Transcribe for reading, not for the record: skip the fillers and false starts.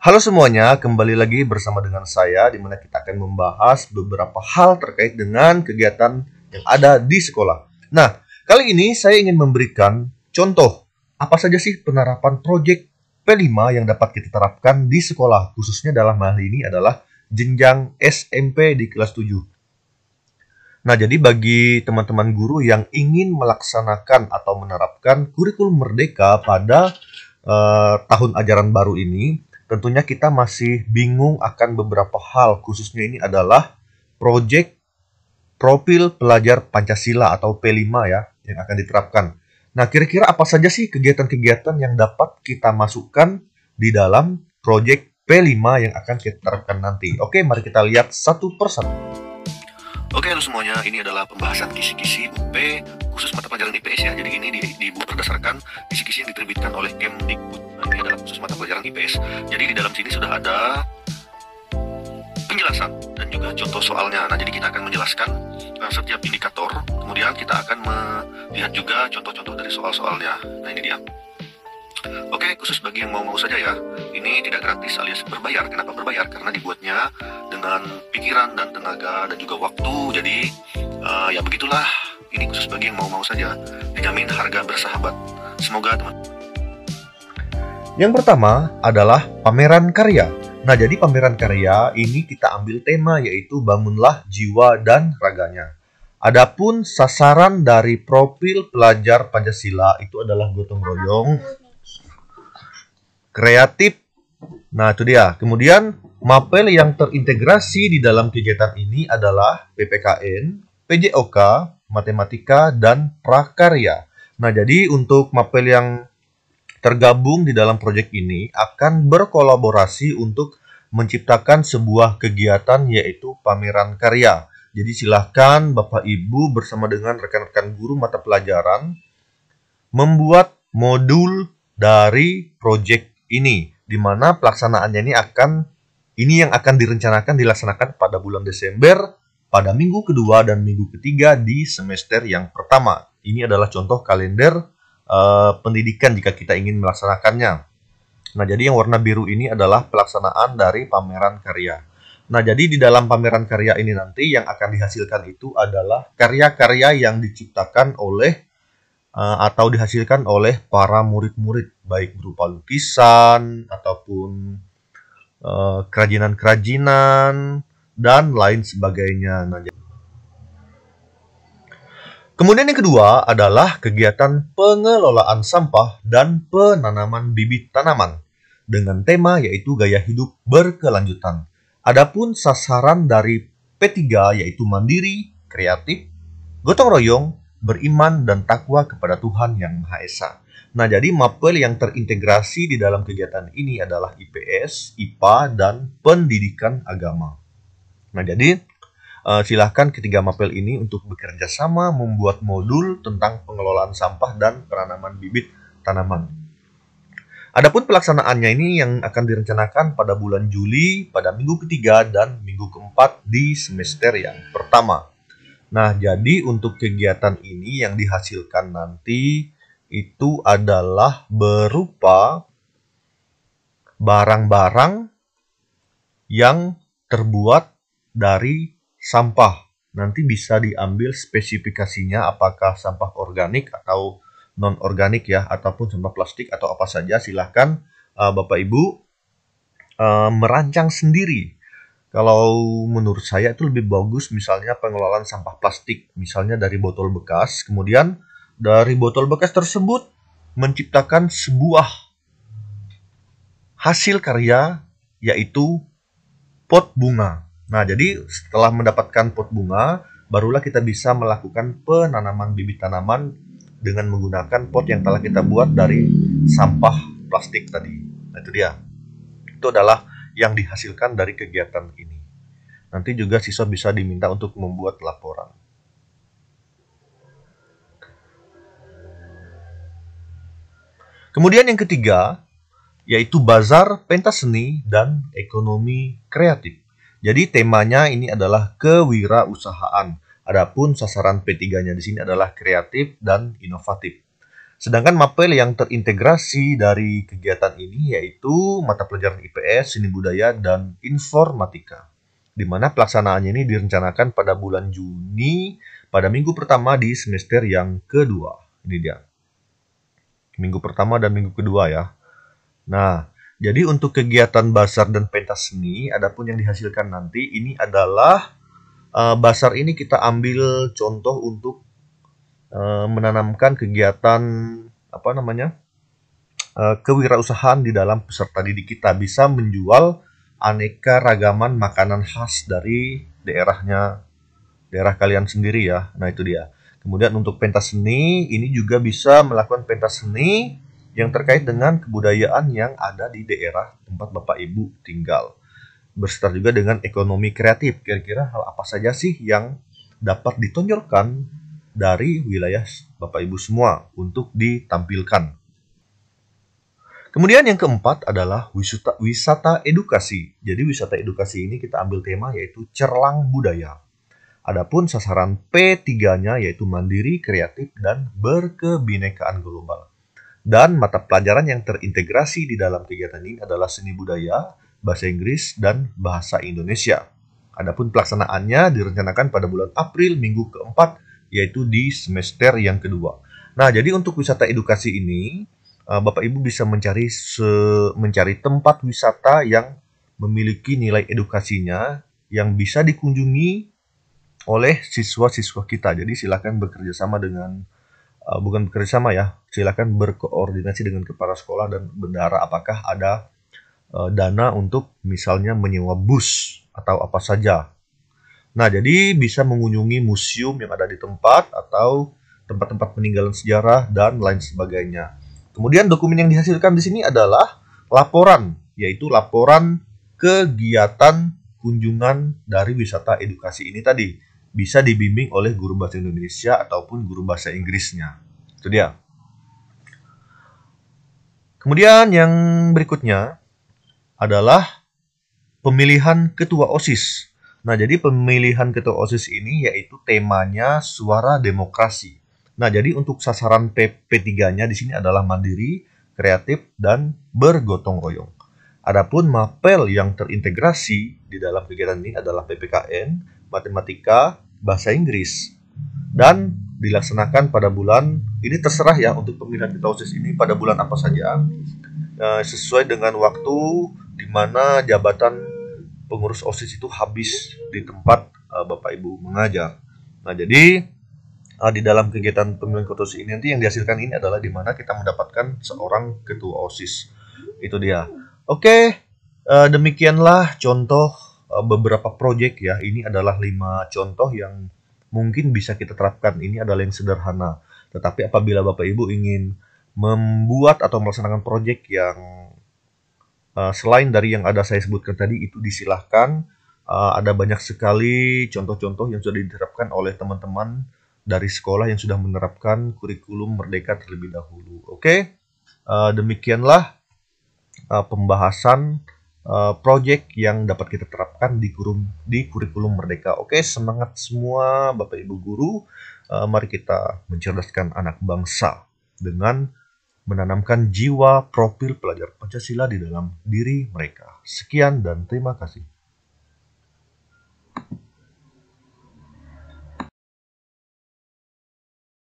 Halo semuanya, kembali lagi bersama dengan saya di mana kita akan membahas beberapa hal terkait dengan kegiatan yang ada di sekolah. Nah, kali ini saya ingin memberikan contoh apa saja sih penerapan proyek P5 yang dapat kita terapkan di sekolah, khususnya dalam hal ini adalah jenjang SMP di kelas 7. Nah, jadi bagi teman-teman guru yang ingin melaksanakan atau menerapkan kurikulum merdeka pada tahun ajaran baru ini, tentunya kita masih bingung akan beberapa hal, khususnya ini adalah proyek profil pelajar Pancasila atau P5 ya, yang akan diterapkan. Nah, kira-kira apa saja sih kegiatan-kegiatan yang dapat kita masukkan di dalam proyek P5 yang akan kita terapkan nanti? Oke, mari kita lihat satu persatu. Oke, halo semuanya, ini adalah pembahasan kisi-kisi UP khusus mata pelajaran IPS ya. Jadi ini di buku berdasarkan kisi-kisi yang diterbitkan oleh Kemdikbud. Nah, ini adalah khusus mata pelajaran IPS. Jadi di dalam sini sudah ada penjelasan dan juga contoh soalnya. Nah, jadi kita akan menjelaskan setiap indikator, kemudian kita akan melihat juga contoh-contoh dari soal-soalnya. Nah, ini dia. Oke, khusus bagi yang mau-mau saja ya. Ini tidak gratis alias berbayar. Kenapa berbayar? Karena dibuatnya dengan pikiran dan tenaga dan juga waktu. Jadi ya begitulah. Ini khusus bagi yang mau-mau saja. Dijamin harga bersahabat. Semoga teman. Yang pertama adalah pameran karya. Nah, jadi pameran karya ini kita ambil tema yaitu bangunlah jiwa dan raganya. Adapun sasaran dari profil pelajar Pancasila itu adalah gotong royong, kreatif. Nah, itu dia. Kemudian, mapel yang terintegrasi di dalam kegiatan ini adalah PPKN, PJOK, Matematika, dan Prakarya. Nah, jadi untuk mapel yang tergabung di dalam proyek ini akan berkolaborasi untuk menciptakan sebuah kegiatan yaitu pameran karya. Jadi silahkan Bapak Ibu bersama dengan rekan-rekan guru mata pelajaran membuat modul dari proyek ini, di mana pelaksanaannya ini yang akan direncanakan dilaksanakan pada bulan Desember pada minggu kedua dan minggu ketiga di semester yang pertama. Ini adalah contoh kalender pendidikan jika kita ingin melaksanakannya. Nah, jadi yang warna biru ini adalah pelaksanaan dari pameran karya. Nah, jadi di dalam pameran karya ini nanti yang akan dihasilkan itu adalah karya-karya yang diciptakan oleh atau dihasilkan oleh para murid-murid, baik berupa lukisan ataupun kerajinan-kerajinan dan lain sebagainya. Kemudian yang kedua adalah kegiatan pengelolaan sampah dan penanaman bibit tanaman dengan tema yaitu gaya hidup berkelanjutan. Adapun sasaran dari P3 yaitu mandiri, kreatif, gotong royong, beriman dan takwa kepada Tuhan Yang Maha Esa. Nah, jadi mapel yang terintegrasi di dalam kegiatan ini adalah IPS, IPA, dan pendidikan agama. Nah, jadi silahkan ketiga mapel ini untuk bekerja sama membuat modul tentang pengelolaan sampah dan penanaman bibit tanaman. Adapun pelaksanaannya ini yang akan direncanakan pada bulan Juli, pada minggu ketiga dan minggu keempat di semester yang pertama. Nah, jadi untuk kegiatan ini yang dihasilkan nanti itu adalah berupa barang-barang yang terbuat dari sampah. Nanti bisa diambil spesifikasinya apakah sampah organik atau non-organik ya, ataupun sampah plastik atau apa saja. Silahkan Bapak Ibu merancang sendiri. Kalau menurut saya itu lebih bagus misalnya pengelolaan sampah plastik, misalnya dari botol bekas, kemudian dari botol bekas tersebut menciptakan sebuah hasil karya yaitu pot bunga. Nah, jadi setelah mendapatkan pot bunga, barulah kita bisa melakukan penanaman bibit tanaman dengan menggunakan pot yang telah kita buat dari sampah plastik tadi. Nah, itu dia. Itu adalah yang dihasilkan dari kegiatan ini. Nanti juga siswa bisa diminta untuk membuat laporan. Kemudian yang ketiga, yaitu bazar pentas seni dan ekonomi kreatif. Jadi temanya ini adalah kewirausahaan. Adapun sasaran P3-nya di sini adalah kreatif dan inovatif. Sedangkan mapel yang terintegrasi dari kegiatan ini yaitu mata pelajaran IPS, Seni Budaya, dan Informatika. Di mana pelaksanaannya ini direncanakan pada bulan Juni pada minggu pertama di semester yang kedua. Ini dia. Minggu pertama dan minggu kedua ya. Nah, jadi untuk kegiatan basar dan pentas seni, adapun yang dihasilkan nanti ini adalah basar ini kita ambil contoh untuk menanamkan kegiatan kewirausahaan di dalam peserta didik kita, bisa menjual aneka ragaman makanan khas dari daerah kalian sendiri ya. Nah itu dia. Kemudian untuk pentas seni ini juga bisa melakukan pentas seni yang terkait dengan kebudayaan yang ada di daerah tempat Bapak Ibu tinggal. Berserta juga dengan ekonomi kreatif. Kira-kira hal apa saja sih yang dapat ditonjolkan dari wilayah Bapak Ibu semua untuk ditampilkan. Kemudian yang keempat adalah wisata edukasi. Jadi wisata edukasi ini kita ambil tema yaitu Cerlang Budaya. Adapun sasaran P3-nya yaitu mandiri, kreatif, dan berkebinekaan global. Dan mata pelajaran yang terintegrasi di dalam kegiatan ini adalah seni budaya, bahasa Inggris, dan bahasa Indonesia. Adapun pelaksanaannya direncanakan pada bulan April minggu keempat yaitu di semester yang kedua. Nah, jadi untuk wisata edukasi ini, Bapak Ibu bisa mencari tempat wisata yang memiliki nilai edukasinya yang bisa dikunjungi oleh siswa-siswa kita. Jadi silakan bekerja sama dengan, bukan bekerja sama ya, silakan berkoordinasi dengan kepala sekolah dan bendahara apakah ada dana untuk misalnya menyewa bus atau apa saja. Nah, jadi bisa mengunjungi museum yang ada di tempat atau tempat-tempat peninggalan sejarah dan lain sebagainya. Kemudian dokumen yang dihasilkan di sini adalah laporan, yaitu laporan kegiatan kunjungan dari wisata edukasi ini tadi. Bisa dibimbing oleh guru bahasa Indonesia ataupun guru bahasa Inggrisnya. Itu dia. Kemudian yang berikutnya adalah pemilihan ketua OSIS. Nah, jadi pemilihan ketua OSIS ini yaitu temanya suara demokrasi. Nah, jadi untuk sasaran P3-nya di sini adalah mandiri, kreatif, dan bergotong royong. Adapun mapel yang terintegrasi di dalam kegiatan ini adalah PPKN, matematika, bahasa Inggris. Dan dilaksanakan pada bulan, ini terserah ya untuk pemilihan ketua OSIS ini pada bulan apa saja. Sesuai dengan waktu di mana jabatan pengurus OSIS itu habis di tempat Bapak Ibu mengajar. Nah, jadi di dalam kegiatan pemilihan ketua OSIS ini nanti yang dihasilkan ini adalah di mana kita mendapatkan seorang ketua OSIS. Itu dia. Oke, demikianlah contoh beberapa proyek ya. Ini adalah 5 contoh yang mungkin bisa kita terapkan. Ini adalah yang sederhana. Tetapi apabila Bapak Ibu ingin membuat atau melaksanakan proyek yang selain dari yang ada saya sebutkan tadi, itu disilahkan. Ada banyak sekali contoh-contoh yang sudah diterapkan oleh teman-teman dari sekolah yang sudah menerapkan kurikulum Merdeka terlebih dahulu. Oke, demikianlah pembahasan proyek yang dapat kita terapkan di kurikulum Merdeka. Oke, semangat semua Bapak Ibu guru. Mari kita mencerdaskan anak bangsa dengan menanamkan jiwa profil pelajar Pancasila di dalam diri mereka. Sekian dan terima kasih.